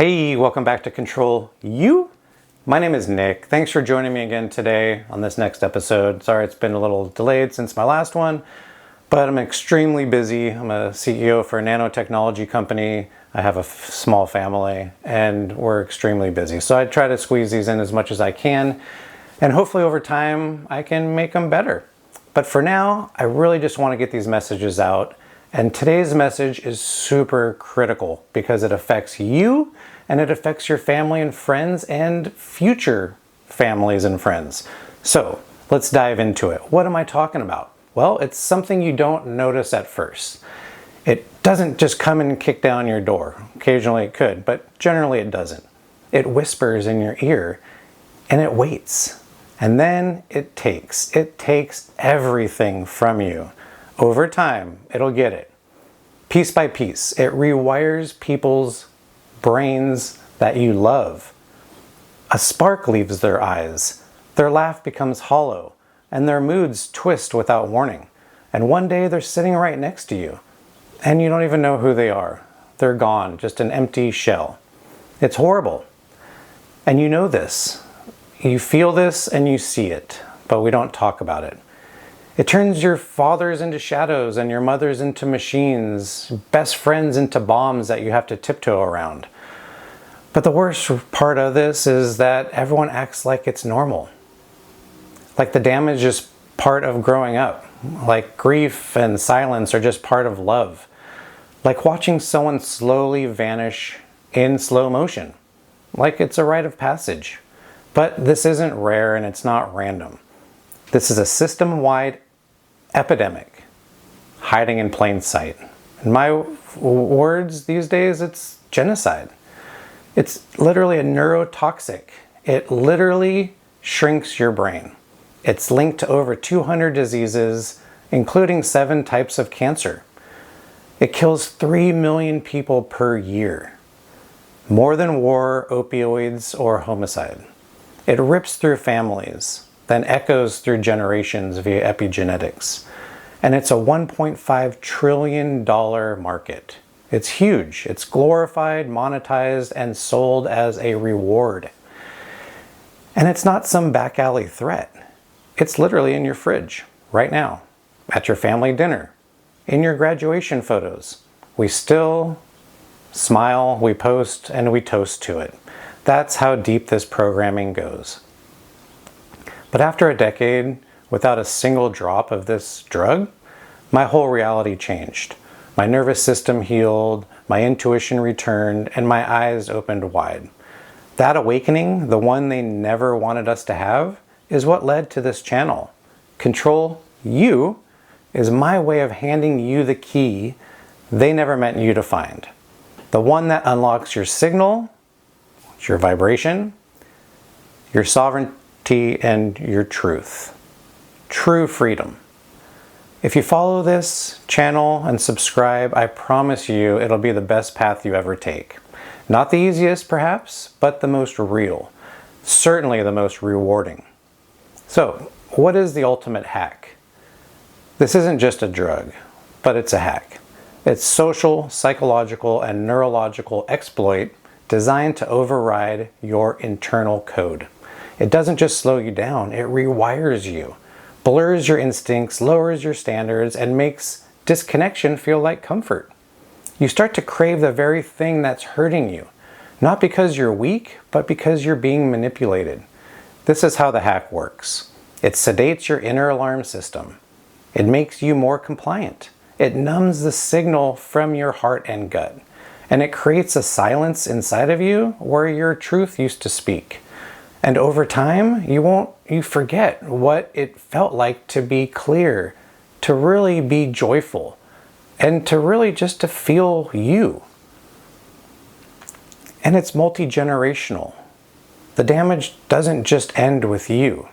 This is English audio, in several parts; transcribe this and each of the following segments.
Hey, welcome back to Control You. My name is Nick. Thanks for joining me again today on this next episode. Sorry it's been a little delayed since my last one, but I'm extremely busy. I'm a CEO for a nanotechnology company. I have a small family and we're extremely busy. So I try to squeeze these in as much as I can, and hopefully over time I can make them better. But for now, I really just want to get these messages out. And today's message is super critical because it affects you and it affects your family and friends and future families and friends. So let's dive into it. What am I talking about? Well, it's something you don't notice at first. It doesn't just come and kick down your door. Occasionally it could, but generally it doesn't. It whispers in your ear and it waits. And then it takes everything from you. Over time, it'll get it. Piece by piece, it rewires people's brains that you love. A spark leaves their eyes, their laugh becomes hollow, and their moods twist without warning. And one day they're sitting right next to you, and you don't even know who they are. They're gone, just an empty shell. It's horrible. And you know this. You feel this and you see it, but we don't talk about it. It turns your fathers into shadows and your mothers into machines, best friends into bombs that you have to tiptoe around. But the worst part of this is that everyone acts like it's normal. Like the damage is part of growing up. Like grief and silence are just part of love. Like watching someone slowly vanish in slow motion. Like it's a rite of passage. But this isn't rare and it's not random. This is a system-wide epidemic hiding in plain sight. In my words these days, it's genocide. It's literally a neurotoxic. It literally shrinks your brain. It's linked to over 200 diseases, including 7 types of cancer. It kills 3 million people per year. More than war, opioids, or homicide. It rips through families, then echoes through generations via epigenetics. And it's a $1.5 trillion market. It's huge. It's glorified, monetized, and sold as a reward. And it's not some back alley threat. It's literally in your fridge, right now, at your family dinner, in your graduation photos. We still smile, we post, and we toast to it. That's how deep this programming goes. But after a decade, without a single drop of this drug, my whole reality changed. My nervous system healed, my intuition returned, and my eyes opened wide. That awakening, the one they never wanted us to have, is what led to this channel. Control You is my way of handing you the key they never meant you to find. The one that unlocks your signal, your vibration, your sovereignty, and your truth. True freedom. If you follow this channel and subscribe, I promise you it'll be the best path you ever take. Not the easiest perhaps, but the most real. Certainly the most rewarding. So, what is the ultimate hack? This isn't just a drug, but it's a hack. It's social, psychological, and neurological exploit designed to override your internal code. It doesn't just slow you down, it rewires you, blurs your instincts, lowers your standards, and makes disconnection feel like comfort. You start to crave the very thing that's hurting you, not because you're weak, but because you're being manipulated. This is how the hack works. It sedates your inner alarm system. It makes you more compliant. It numbs the signal from your heart and gut. And it creates a silence inside of you where your truth used to speak. And over time, you forget what it felt like to be clear, to really be joyful, and to really just to feel you. And it's multi-generational. The damage doesn't just end with you.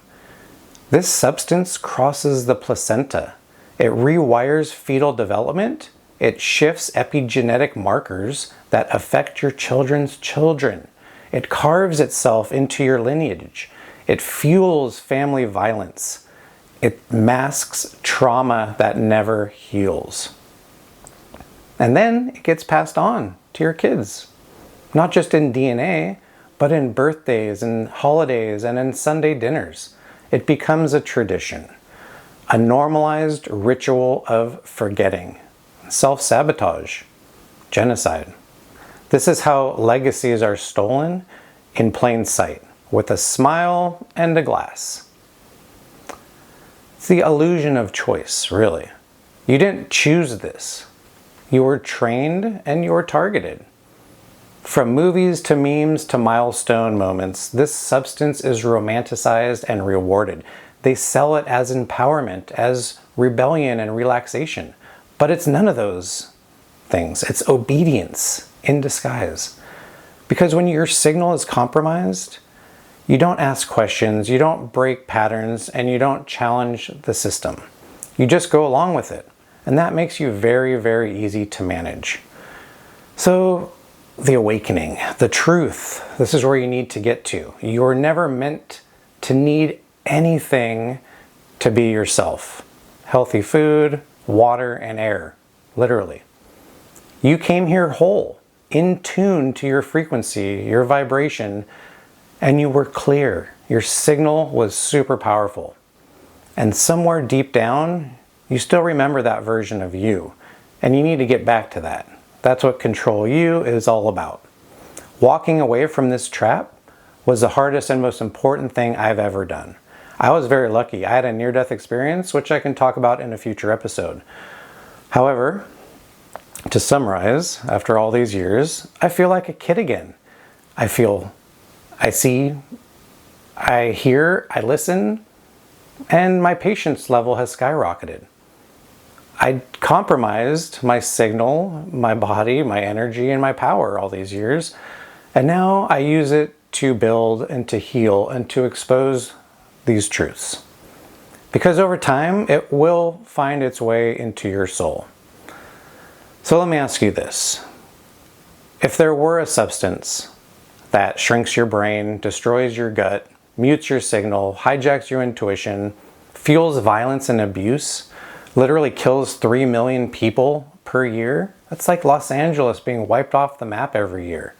This substance crosses the placenta. It rewires fetal development. It shifts epigenetic markers that affect your children's children. It carves itself into your lineage. It fuels family violence. It masks trauma that never heals. And then it gets passed on to your kids. not just in DNA, but in birthdays and holidays and in Sunday dinners. It becomes a tradition, a normalized ritual of forgetting, self-sabotage, genocide. This is how legacies are stolen in plain sight, with a smile and a glass. It's the illusion of choice, really. You didn't choose this. You were trained and you were targeted. From movies to memes to milestone moments, this substance is romanticized and rewarded. They sell it as empowerment, as rebellion and relaxation. But it's none of those things. It's obedience in disguise. Because when your signal is compromised, you don't ask questions, you don't break patterns, and you don't challenge the system. You just go along with it. And that makes you very, very easy to manage. So, the awakening, the truth, this is where you need to get to. You're never meant to need anything to be yourself. Healthy food, water, and air, literally. You came here whole, in tune to your frequency, your vibration, and you were clear. Your signal was super powerful. And somewhere deep down, you still remember that version of you, and you need to get back to that. That's what Control You is all about. Walking away from this trap was the hardest and most important thing I've ever done. I was very lucky. I had a near-death experience, which I can talk about in a future episode. However, to summarize, after all these years, I feel like a kid again. I see, I hear, I listen, and my patience level has skyrocketed. I compromised my signal, my body, my energy, and my power all these years. And now I use it to build and to heal and to expose these truths. Because over time, it will find its way into your soul. So let me ask you this. If there were a substance that shrinks your brain, destroys your gut, mutes your signal, hijacks your intuition, fuels violence and abuse, literally kills 3 million people per year. That's like Los Angeles being wiped off the map every year.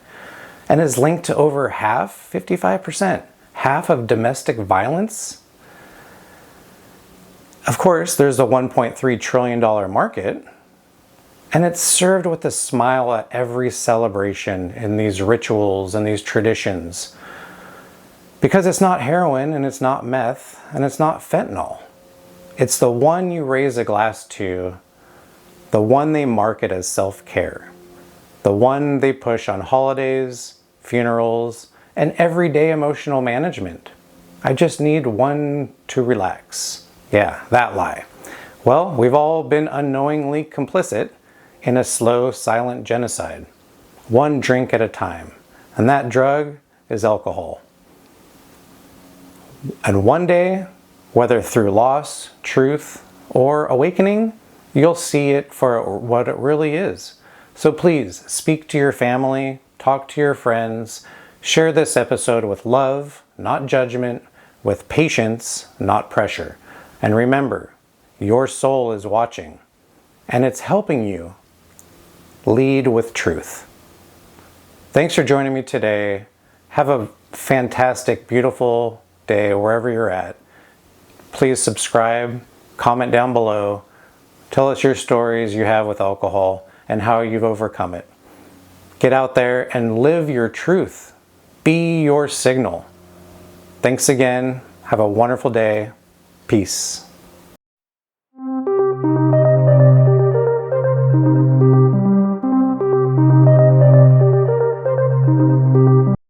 And is linked to over half, 55%, half of domestic violence. Of course, there's a $1.3 trillion market, and it's served with a smile at every celebration in these rituals and these traditions. Because it's not heroin, and it's not meth, and it's not fentanyl. It's the one you raise a glass to, the one they market as self-care, the one they push on holidays, funerals, and everyday emotional management. I just need one to relax. Yeah, that lie. Well, we've all been unknowingly complicit in a slow, silent genocide, one drink at a time, and that drug is alcohol. And one day, whether through loss, truth, or awakening, you'll see it for what it really is. So please, speak to your family, talk to your friends, share this episode with love, not judgment, with patience, not pressure. And remember, your soul is watching, and it's helping you lead with truth. Thanks for joining me today. Have a fantastic, beautiful day wherever you're at. Please subscribe, comment down below, tell us your stories you have with alcohol and how you've overcome it. Get out there and live your truth. Be your signal. Thanks again. Have a wonderful day. Peace.